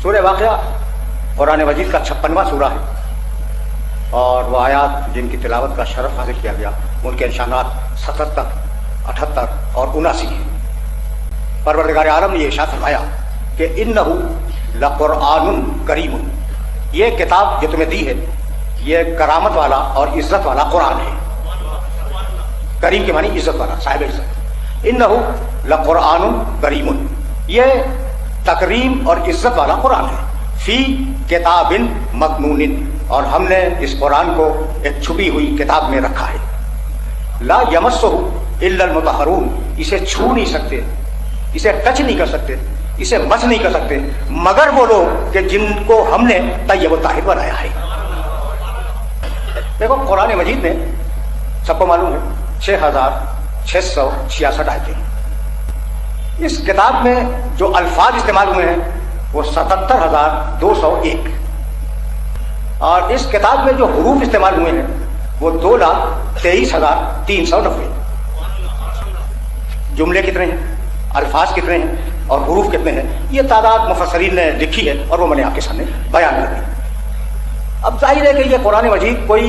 سورہ واقعہ قرآن مجید کا 56واں سورہ ہے، اور وہ آیات جن کی تلاوت کا شرف حاصل کیا گیا ان کے نشانات 77، 78 اور 79 ہیں۔ پروردگار عالم نے یہ ارشاد فرمایا کہ انہ لقرآن کریم، یہ کتاب جو تمہیں دی ہے یہ کرامت والا اور عزت والا قرآن ہے۔ کریم کے معنی عزت والا، صاحب عزت۔ انہ لقرآن کریم، یہ تکریم اور عزت والا قرآن ہے۔ فی کتاب مکنون، اور ہم نے اس قرآن کو ایک چھپی ہوئی کتاب میں رکھا ہے۔ لا یمسہ الا المطہرون، اسے چھو نہیں سکتے، اسے ٹچ نہیں کر سکتے، اسے مس نہیں کر سکتے مگر وہ لوگ کہ جن کو ہم نے طیب و طاہر بنایا ہے۔ دیکھو قرآن مجید میں سب کو معلوم ہے 6666 آیتیں ہیں۔ اس کتاب میں جو الفاظ استعمال ہوئے ہیں وہ 77,201، اور اس کتاب میں جو حروف استعمال ہوئے ہیں وہ 2,23,390۔ جملے کتنے ہیں، الفاظ کتنے ہیں اور حروف کتنے ہیں، یہ تعداد مفسرین نے لکھی ہے اور وہ میں نے آپ کے سامنے بیان کر دی۔ اب ظاہر ہے کہ یہ قرآن مجید کوئی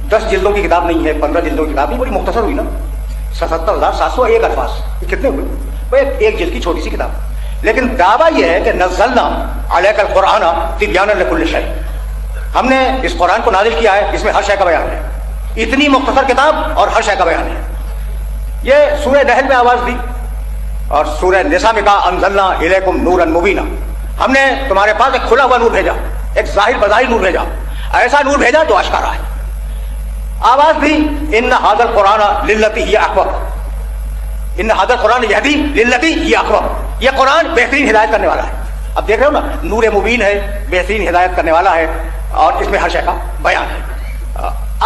10 جلدوں کی کتاب نہیں ہے، 15 جلدوں کی کتاب نہیں، بڑی مختصر ہوئی نا، 77,701 الفاظ، یہ کتنے ہوئے؟ وہ ایک جلد کی چھوٹی سی کتاب۔ لیکن دعویٰ یہ ہے کہ نزلنا علیک القرآن تبیانا لکل شیء، ہم نے اس قرآن کو نازل کیا ہے، اس میں ہر شے کا بیان ہے۔ اتنی مختصر کتاب اور ہر شے کا بیان ہے۔ یہ سورہ نحل میں آواز دی اور سورہ نساء میں کہا انزلنا الیکم نورا مبینا، ہم نے تمہارے پاس ایک کھلا ہوا نور بھیجا، ایک ظاہر بظاہر نور بھیجا، ایسا نور بھیجا جو اشکارا ہے۔ آواز دی ان ھذا القرآن للتی ہی اقوم، ان ھذا القرآن یہدی للتی ہی اقوم، یہ قرآن بہترین ہدایت کرنے والا ہے۔ اب دیکھ رہے ہو نا، نور مبین ہے، بہترین ہدایت کرنے والا ہے، اور اس میں ہر شے کا بیان ہے۔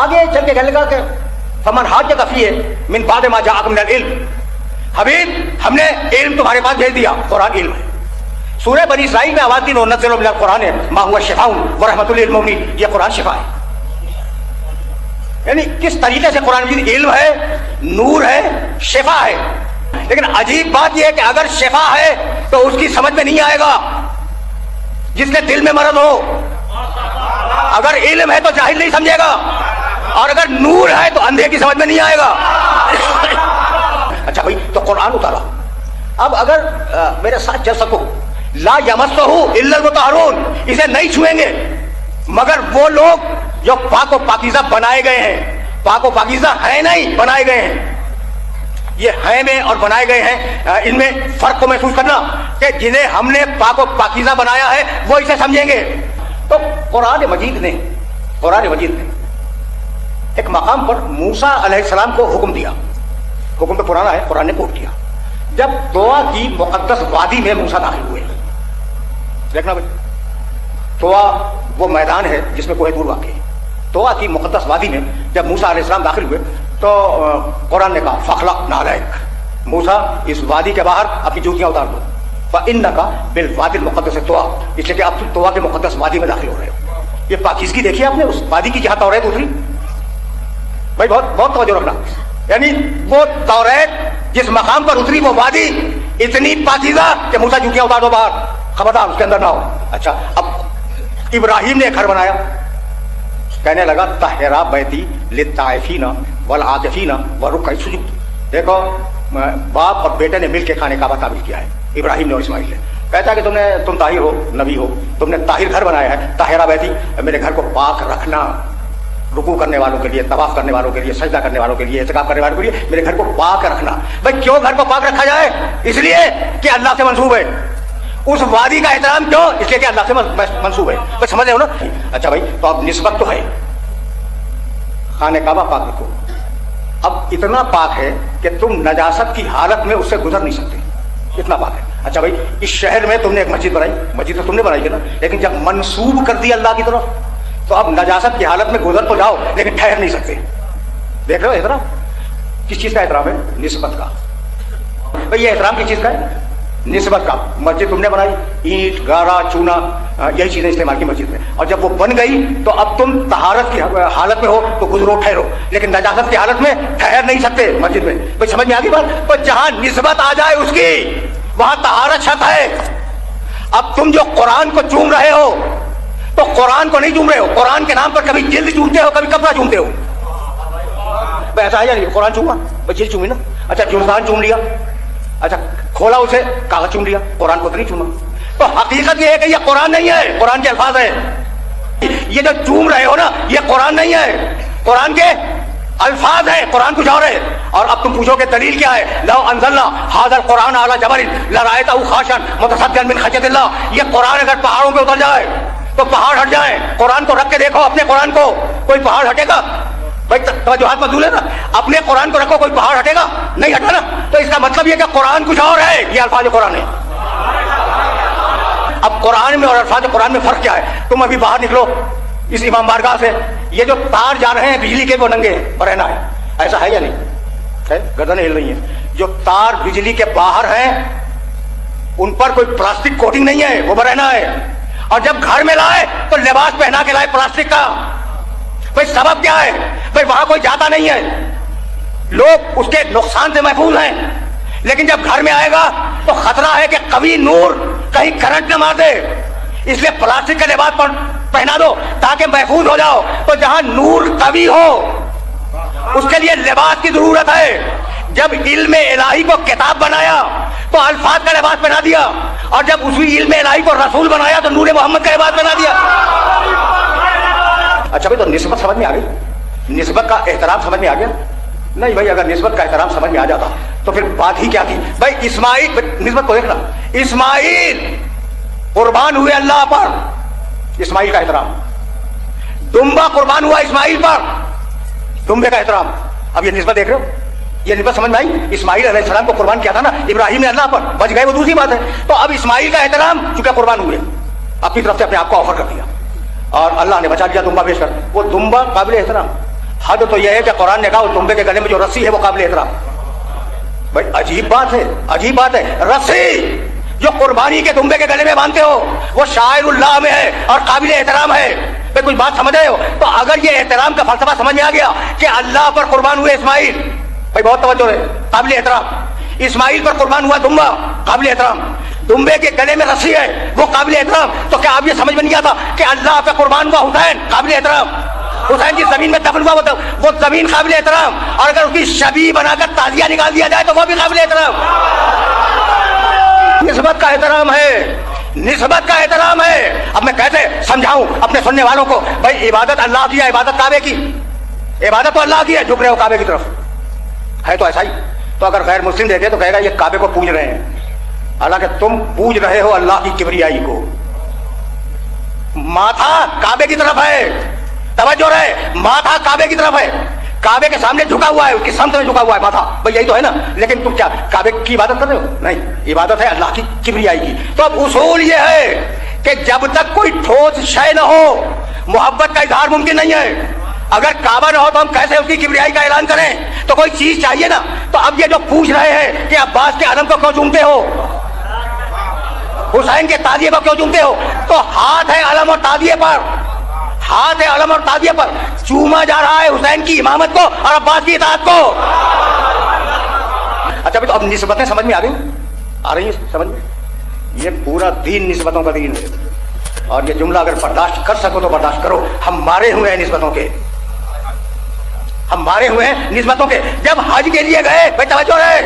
آگے چل کے کہنے لگا کہ فمن حاجک فیہ من بعد ما جاءک من العلم، حبیب ہم نے علم تمہارے پاس بھیج دیا، قرآن علم ہے۔ سورہ بنی اسرائیل میں آواز دی ونزل من القرآن ما هو شفاء ورحمۃ للمؤمنین، یہ قرآن شفا ہے۔ یعنی کس طریقے سے قرآن مجید علم ہے، نور ہے، شفا ہے۔ لیکن عجیب بات یہ ہے کہ اگر شفا ہے تو اس کی سمجھ میں نہیں آئے گا جس کے دل میں مرض ہو، اگر علم ہے تو جاہل نہیں سمجھے گا، اور اگر نور ہے تو اندھے کی سمجھ میں نہیں آئے گا۔ اچھا بھائی، تو قرآن اتارا، اب اگر میرے ساتھ چل سکو، لا یمسہ الا المطہرون، اسے نہیں چھوئیں گے مگر وہ لوگ جو پاک و پاکیزہ بنائے گئے ہیں۔ پاک و پاکیزہ ہیں نہیں، بنائے گئے ہیں۔ یہ ہیں میں اور بنائے گئے ہیں، ان میں فرق کو محسوس کرنا کہ جنہیں ہم نے پاک و پاکیزہ بنایا ہے وہ اسے سمجھیں گے۔ تو قرآن مجید نے ایک مقام پر موسیٰ علیہ السلام کو حکم دیا، حکم تو پرانا ہے، قرآن نے کوٹ کیا۔ جب طوا کی مقدس وادی میں موسیٰ داخل ہوئے، دیکھنا بھائی، طوا وہ میدان ہے جس میں کوہ طور واقع ہے۔ طوا کی مقدس وادی میں جب موسیٰ علیہ السلام داخل ہوئے تو قرآن نے کہا فخلع نعلیک، موسیٰ اس وادی کے باہر اپنی جوتیاں اتار دو، فإنک بالوادی المقدس طوا، اس لیے کہ اب تم طوا کے مقدس وادی میں داخل ہو رہے ہو۔ یہ پاکیزگی دیکھیے آپ نے اس وادی کی جہاں توریت اتری، بھائی بہت توجہ رکھنا، یعنی وہ توریت جس مقام پر اتری وہ وادی اتنی پاکیزہ کہ موسیٰ جوتیاں اتار دو باہر، خبردار اس کے اندر نہ ہو۔ اچھا، اب ابراہیم نے ایک گھر بنایا، کہنے لگا طہرا بیتی للطائفین والعاکفین والرکع السجود۔ دیکھو باپ اور بیٹے نے مل کے خانہ کعبہ تعمیر کیا ہے، ابراہیم نے اور اسماعیل نے۔ کہتا ہے کہ تم طاہر ہو، نبی ہو، تم نے طاہر گھر بنایا ہے، طاہرہ بیتی، میرے گھر کو پاک رکھنا، رکوع کرنے والوں کے لیے، طواف کرنے والوں کے لیے، سجدہ کرنے والوں کے لیے، اعتکاف کرنے والوں کے لیے میرے گھر کو پاک رکھنا۔ بھائی کیوں گھر کو پاک رکھا جائے؟ اس لیے کہ اللہ سے منسوب ہے۔ اس وادی کا احترام کیوں؟ اس لیے کہ اللہ سے منسوب ہے۔ بس سمجھ رہے ہو نا؟ اچھا بھائی، تو اب نسبت تو ہے، خانہ کعبہ پاک رکھو۔ اب اتنا پاک ہے کہ تم نجاست کی حالت میں اس سے گزر نہیں سکتے، اتنا پاک ہے۔ اچھا بھائی، اس شہر میں تم نے ایک مسجد بنائی، مسجد تو تم نے بنائی ہے نا، لیکن جب منسوب کر دی اللہ کی طرف تو اب نجاست کی حالت میں گزر تو جاؤ لیکن ٹھہر نہیں سکتے۔ دیکھ رہے ہو احترام؟ کس چیز کا احترام ہے؟ نسبت کا۔ بھئی یہ احترام کس چیز کا ہے؟ نسبت کا۔ مسجد تم نے بنائی، اینٹ گارا چونا یہی چیزیں استعمال کی مسجد میں، اور جب وہ بن گئی تو اب تم طہارت کی حالت میں ہو تو گزرو ٹھہرو، لیکن نجاست کی حالت میں ٹھہر نہیں سکتے مسجد میں۔ بھئی سمجھ میں آ گئی بات؟ تو جہاں نسبت آ جائے اس کی وہاں طہارت شرط ہے۔ अब तुम जो कुरान को चूम रहे हो तो कुरान को नहीं चूम रहे हो, कुरान के नाम पर कभी जिल्द चूमते हो, कभी कपड़ा चूमते हो। ऐसा है या नहीं? कुरान चूमा, जिल्द चूमी ना, अच्छा जुल्फान चूम लिया, अच्छा खोला उसे, कागज चूम लिया, कुरान को तो नहीं चूमा। तो हकीकत ये है कि ये कुरान नहीं है, कुरान के अल्फाज है। ये जो चूम रहे हो ना, ये कुरान नहीं है, कुरान के अल्फाज है, कुरान कुछ और है। और अब तुम पूछोगे दलील क्या है? लौ अंज़लना हाज़ल कुरान अला जबलिन लरअयतहु खाशिअन मुतसद्दिअन मिन खश्यतिल्लाह। ये कुरान अगर पहाड़ों पे उतर जाए तो पहाड़ हट जाए। कुरान को रख के देखो, अपने कुरान को, कोई पहाड़ हटेगा? भाई जो हाथ मजदूर है ना, अपने कुरान को रखो, कोई पहाड़ हटेगा? नहीं हटा ना। तो इसका मतलब ये कि कुरान कुछ और है, ये अल्फाज कुरान है। अब कुरान में और अल्फाज कुरान में फर्क क्या है? तुम अभी बाहर निकलो इस इमाम बारगाह से, ये जो तार जा रहे हैं बिजली के, वो नंगे हैं, बरहना है, ऐसा है या नहीं है? गर्दनें हिल रही हैं। जो तार बिजली के बाहर हैं उन पर कोई प्लास्टिक कोटिंग नहीं है, वो बरहना है। और जब घर में लाए तो लिबास पहना के लाए प्लास्टिक का। भाई सबब क्या है? भाई वहां कोई जाता नहीं है, लोग उसके नुकसान से महफूज हैं। लेकिन जब घर में आएगा तो खतरा है कि कभी नूर कहीं करंट न मार दे, इसलिए प्लास्टिक का लिबास पहना दो ताकि महफूज हो जाओ। तो जहां नूर कवी हो उसके लिए लिबास की जरूरत है। जब इल्म इलाही को किताब बनाया तो अल्फाज का लिबास पहना दिया, और जब उसी इल्म इलाही को रसूल बनाया तो नूर मोहम्मद का लिबास पहना दिया। अच्छा भाई, तो निस्बत समझ में आ गई? निस्बत का एहतराम समझ में आ गया? नहीं भाई, अगर निस्बत का एहतराम समझ में आ जाता तो फिर बात ही क्या थी? भाई इस्माइल, निस्बत को देखना, इस्माइल कुर्बान हुए अल्लाह पर, इस्माइल का एहतराम। दुम्बा कुर्बान हुआ इस्माइल पर, दुम्बे का एहतराम। अब ये निस्बत देख रहे हो, ये निस्बत समझ में आई? इस्माइल अलैहिस्सलाम को कुर्बान किया था ना इब्राहिम ने अल्लाह पर, बच गए, वो दूसरी बात है। तो अब इस्माइल का एहतराम चूंकि कुर्बान हुए, अपनी तरफ से अपने आप को ऑफर कर दिया और अल्लाह ने बचा दिया दुम्बा पेश कर, वो दुम्बा काबिल एहतराम। हद तो यह है कि कुरान ने कहा उस दुम्बे के गले में जो रस्सी है वो काबिल एहतराम। भाई अजीब बात है, अजीब बात है। रस्सी जो कुर्बानी के दुम्बे के गले में बांधते हो वो शायरुल्लाह में है और काबिल एहतराम है। भाई कुछ बात समझ रहे हो? तो अगर ये एहतराम का फलसफा समझ में आ गया कि अल्लाह पर कुर्बान हुए इस्माइल, भाई बहुत तवज्जो है, काबिल एहतराम। इस्माइल पर कुर्बान हुआ दुम्बा, काबिल एहतराम। दुम्बे के गले में रस्सी है, वो काबिल एहतराम। तो क्या आप ये समझ में नहीं आता कि अल्लाह पे कुर्बान हुआ हुसैन, काबिल एहतराम। हुसैन जिस जमीन में दफन हुआ वो जमीन काबिल एहतराम। और अगर उसकी शबी बनाकर ताजिया निकाल दिया जाए तो वो भी काबिल एहतराम। निस्बत का एहतराम है, निस्बत का एहतराम है। अब मैं कैसे समझाऊं अपने सुनने वालों को? भाई इबादत अल्लाह की है, इबादत काबे की, इबादत तो अल्लाह की है, झुक रहे हो काबे की तरफ, है तो ऐसा ही। तो अगर गैर मुस्लिम देखे तो कहेगा ये काबे को पूज रहे हैं, हालांकि तुम पूज रहे हो अल्लाह की किबरियाई को। माथा काबे की तरफ है, तवज्जो रहे, माथा काबे की तरफ है, काबे के सामने झुका हुआ है, उसकी समत में झुका हुआ है माथा, भाई यही तो है ना। लेकिन तुम क्या काबे की इबादत कर रहे हो? नहीं, इबादत है अल्लाह की किबरियाई की। तो अब उसूल ये है कि जब तक कोई ठोस शय न हो मोहब्बत का इजहार मुमकिन नहीं है। अगर काबा न हो तो हम कैसे उसकी किबरियाई का ऐलान करें? तो कोई चीज चाहिए ना। तो अब ये जो पूछ रहे हैं कि अब्बास के आलम को क्यों चूमते हो, हुसैन के ताजिए को क्यों चूमते हो, तो हाथ है अलम और ताजिए पर, हाथ है अलम और ताजिए पर, चूमा जा रहा है हुसैन की इमामत को और अब्बास की इताअत को। अच्छा भाई, तो अब निस्बतें समझ में आ रही है समझ में? ये पूरा दीन निस्बतों का दीन है। और ये जुमला अगर बर्दाश्त कर सको तो बर्दाश्त करो। हम मारे हुए हैं निस्बतों के, हम मारे हुए हैं निस्बतों के। जब हज के लिए गए, भाई तवज्जो है,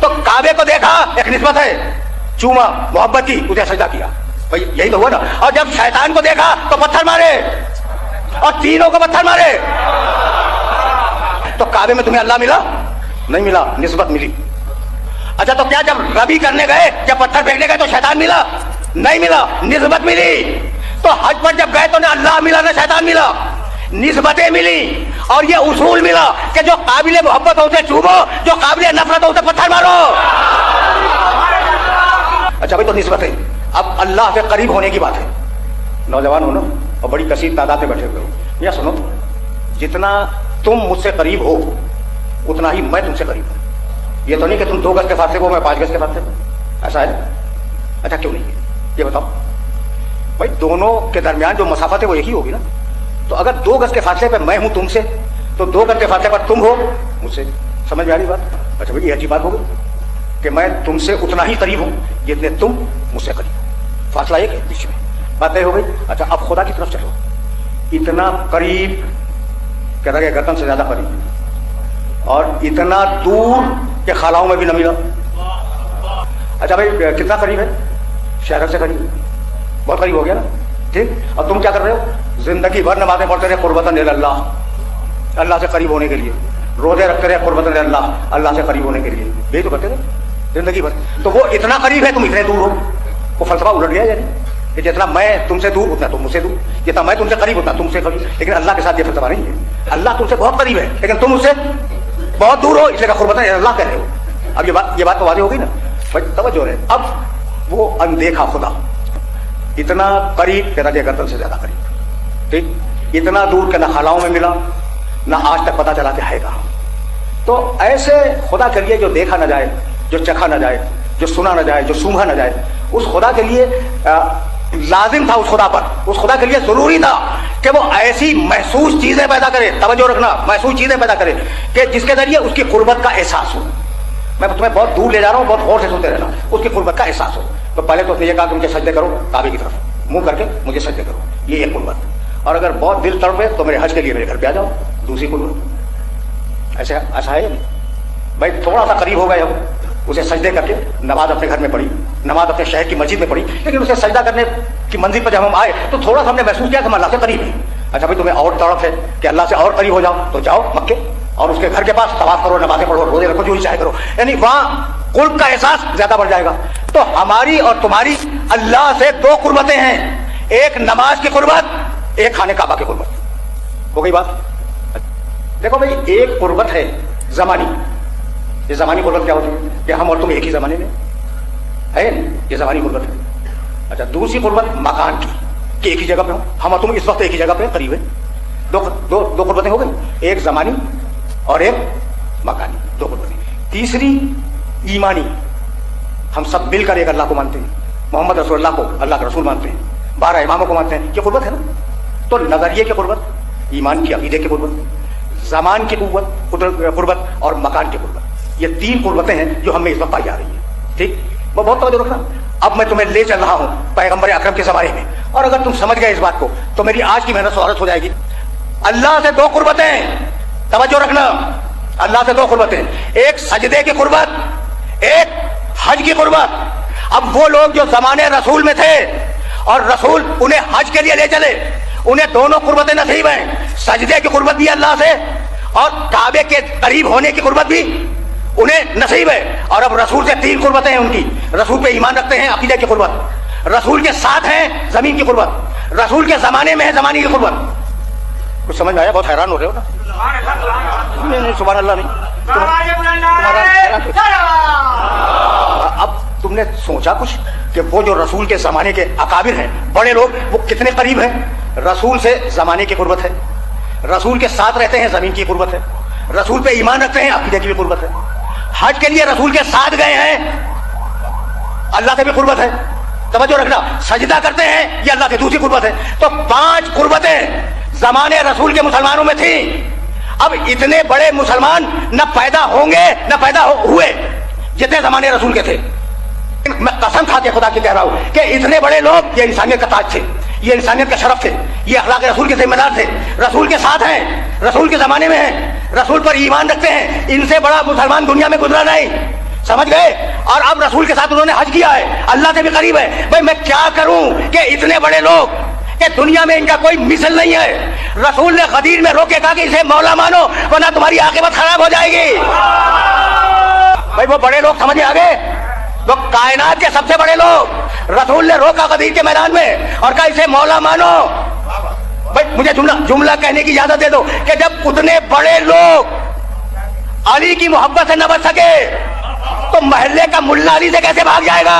तो काबे को देखा, एक निस्बत है, चूमा मोहब्बत की, उसे सजदा किया, भाई यही तो हुआ ना। और जब शैतान को देखा तो पत्थर मारे, और तीनों को पत्थर मारे। तो काबे में तुम्हें अल्लाह मिला? नहीं मिला, निस्बत मिली। अच्छा, तो क्या जब रबी करने गए, जब पत्थर फेंकने गए तो शैतान मिला? नहीं मिला, निस्बत मिली। तो हज पर जब गए तो न अल्लाह मिला न शैतान मिला, निस्बतें मिली। और ये उसूल मिला कि जो काबिल मोहब्बत हो उसे चूमो, जो काबिल नफरत हो उसे पत्थर मारो। अच्छा भाई, तो निस्बतें, अब अल्लाह के करीब होने की बात है। नौजवान हो ना, और बड़ी कसीर तादाद में बैठे हुए हो, या सुनो, जितना तुम मुझसे करीब हो उतना ही मैं तुमसे करीब हूं। ये तो नहीं कि तुम 2 गज के फासले को मैं 5 गज के फासले को, ऐसा है? अच्छा क्यों नहीं है ये बताओ? भाई दोनों के दरमियान जो मसाफत है वो एक ही होगी ना। तो अगर 2 गज के फासले पर मैं हूं तुमसे, तो 2 गज के फासले पर तुम हो मुझसे। समझ में आ रही बात? अच्छा भाई, ये अच्छी बात होगी कि मैं तुमसे उतना ही करीब हूं जितने तुम मुझसे करीब। फासला एक है बीच में, बात तय हो गई। अच्छा अब खुदा की तरफ चलो, इतना करीब कहता है गर्दन से ज्यादा करीब, और इतना दूर के खालाओं में भी न मिला। अच्छा भाई कितना करीब है? शहर से करीब, बहुत करीब हो गया ना, ठीक। और तुम क्या कर रहे हो? जिंदगी भर नमाजें पढ़ते रहे कुर्बतन अल्लाह, अल्लाह से करीब होने के लिए, रोजे रखते रहे कुर्बतन अल्लाह, अल्लाह से करीब होने के लिए, यही तो करते रहे जिंदगी भर। तो वो इतना करीब है, तुम इतने दूर हो। वो फलसफा उलट गया यानी कि जितना मैं तुमसे दूर उतना तुम मुझसे दूर, जितना मैं तुमसे करीब उतना तुमसे करीब। लेकिन अल्लाह के साथ ये फलसफा नहीं है। अल्लाह तुमसे बहुत करीब है लेकिन तुम उससे बहुत दूर हो, इसलिए कुर्बतन अल्लाह कह रहे हो। अब ये बात तो वाज़ेह हो गई ना भाई, तवज्जो रहे। अब वो अनदेखा खुदा इतना करीब कहता है गर्दन से ज्यादा करीब, ठीक। इतना दूर के ना खालाओं में मिला, ना आज तक पता चला कि है कहाँ। तो ऐसे खुदा के लिए जो देखा ना जाए, जो चखा ना जाए, जो सुना ना जाए, जो सूंघा ना जाए, उस खुदा के लिए लाजिम था, उस खुदा के लिए जरूरी था कि वो ऐसी महसूस चीजें पैदा करे, तवज्जो रखना, महसूस चीजें पैदा करे कि जिसके जरिए उसकी कुर्बत का एहसास हो। मैं तुम्हें बहुत दूर ले जा रहा हूँ, बहुत गौर से सुनते रहना, उसकी कुर्बत का एहसास हो। तो पहले तो ये कहा कि मुझे सजदे करो काबे की तरफ, मुंह करके मुझे सजदे करो, ये एक कुर्बत। और अगर बहुत दिल तड़पे तो मेरे हज के लिए मेरे घर पे आ जाओ, दूसरी कुर्बत। ऐसा है भाई, थोड़ा सा करीब हो गए हम, उसे सजदे करके नमाज अपने घर में पढ़ी, नमाज अपने शहर की मस्जिद में पढ़ी, लेकिन उसे सजदा करने की मंजिल पर जब हम आए तो थोड़ा सा हमने महसूस किया कि हम अल्लाह से करीब हैं। अच्छा भाई तुम्हें और तड़प है कि अल्लाह से और करीब हो जाओ, तो जाओ मक्के और उसके घर के पास तवाफ करो, नमाजें पढ़ो, रोजे रखो, जो चाहे करो, यानी वहां कुर्ब का एहसास ज्यादा बढ़ जाएगा। तो हमारी और तुम्हारी अल्लाह से दो कुर्बतें हैं, एक नमाज की कुर्बत, एक खाने काबा की कुर्बत। हो गई बात। देखो भाई, एक कुर्बत है जमानी, ये जमानी कुर्बत क्या होती है कि हम और तुम एक ही जमाने में है, ये जमानी कुर्बत है। अच्छा दूसरी कुर्बत मकान की कि एक ही जगह पे हो, हम और तुम इस वक्त एक ही जगह पे करीब है। दो कुर्बतें हो गई, एक जमानी और एक मकानी, दो कुर्बतें। तीसरी ईमानी, हम सब मिलकर एक अल्लाह को मानते हैं, मोहम्मद रसूलुल्लाह को अल्लाह का रसूल मानते हैं, 12 इमामों को मानते हैं, ये कुर्बत है ना। तो नजरिए की कुर्बत, ईमान की अकीदे की कुर्बत, जमान की कुर्बत और मकान की कुर्बत, ये 3 कुर्बतें हैं जो हमें इस वक्त पाई जा रही है, ठीक। वो बहुत तवज्जो रखना। अब मैं तुम्हें ले चल रहा हूं पैगंबर अकरम के ज़माने में, और अगर तुम समझ गए इस बात को तो मेरी आज की मेहनत सवारत हो जाएगी। अल्लाह से 2 कुर्बतें, तवज्जो रखना, अल्लाह से 2 कुर्बतें, एक सजदे की कुर्बत, एक हज की कुर्बत। अब वो लोग जो जमाने रसूल में थे और रसूल उन्हें हज के लिए ले चले, उन्हें दोनों कुर्बतें नसीब हैं, सजदे की कुर्बत भी अल्लाह से और काबे के करीब होने की कुर्बत भी उन्हें नसीब है। और अब रसूल से 3 कुर्बतें हैं उनकी, रसूल पे ईमान रखते हैं, अकीदे की कुर्बत, रसूल के साथ है जमीन की कुर्बत, रसूल के जमाने में है जमानी की कुर्बत। कुछ समझ में आया? बहुत हैरान हो रहे हो ना? नहीं सुभान अल्लाह नहीं। अब तुमने सोचा कुछ कि वो जो रसूल के जमाने के अकाबिर हैं, बड़े लोग, वो कितने करीब हैं? रसूल से जमाने की कुर्बत है, रसूल के साथ रहते हैं, जमीन की कुर्बत है, रसूल पे ईमान रखते हैं, अकीदे की भी कुर्बत है, हज के लिए रसूल के साथ गए हैं, अल्लाह से भी कुर्बत है, तवज्जो रखना, सजदा करते हैं, ये अल्लाह से दूसरी कुर्बत है। तो 5 कुर्बतें जमाने रसूल के मुसलमानों में थी। अब इतने बड़े मुसलमान न पैदा होंगे न पैदा हुए जितने जमाने रसूल के थे। मैं कसम खा के खुदा की कह रहा हूं कि इतने बड़े लोग, ये इंसानियत का ताज थे, ये इंसानियत का शरफ थे, ये अखलाक रसूल के जिम्मेदार थे, रसूल के साथ हैं, रसूल के जमाने में हैं, रसूल पर ईमान रखते हैं, इनसे बड़ा मुसलमान दुनिया में गुजरा नहीं, समझ गए। और अब रसूल के साथ उन्होंने हज किया है, अल्लाह से भी करीब है। भाई मैं क्या करूं कि इतने बड़े लोग कि दुनिया में इनका कोई मिसल नहीं है। रसूल ने गदीर में रोके कहा कि इसे मौला मानो वरना तुम्हारी आखिरत खराब हो जाएगी। भाई वो बड़े लोग समझ आ गए, वो कायनात के सबसे बड़े लोग, रसूल ने रोका गदीर के मैदान में और कहा इसे मौला मानो। भाई मुझे जुमला कहने की इजाजत दे दो कि जब उतने बड़े लोग अली की मोहब्बत से न बच सके तो महल्ले का मुल्ला अली से कैसे भाग जाएगा?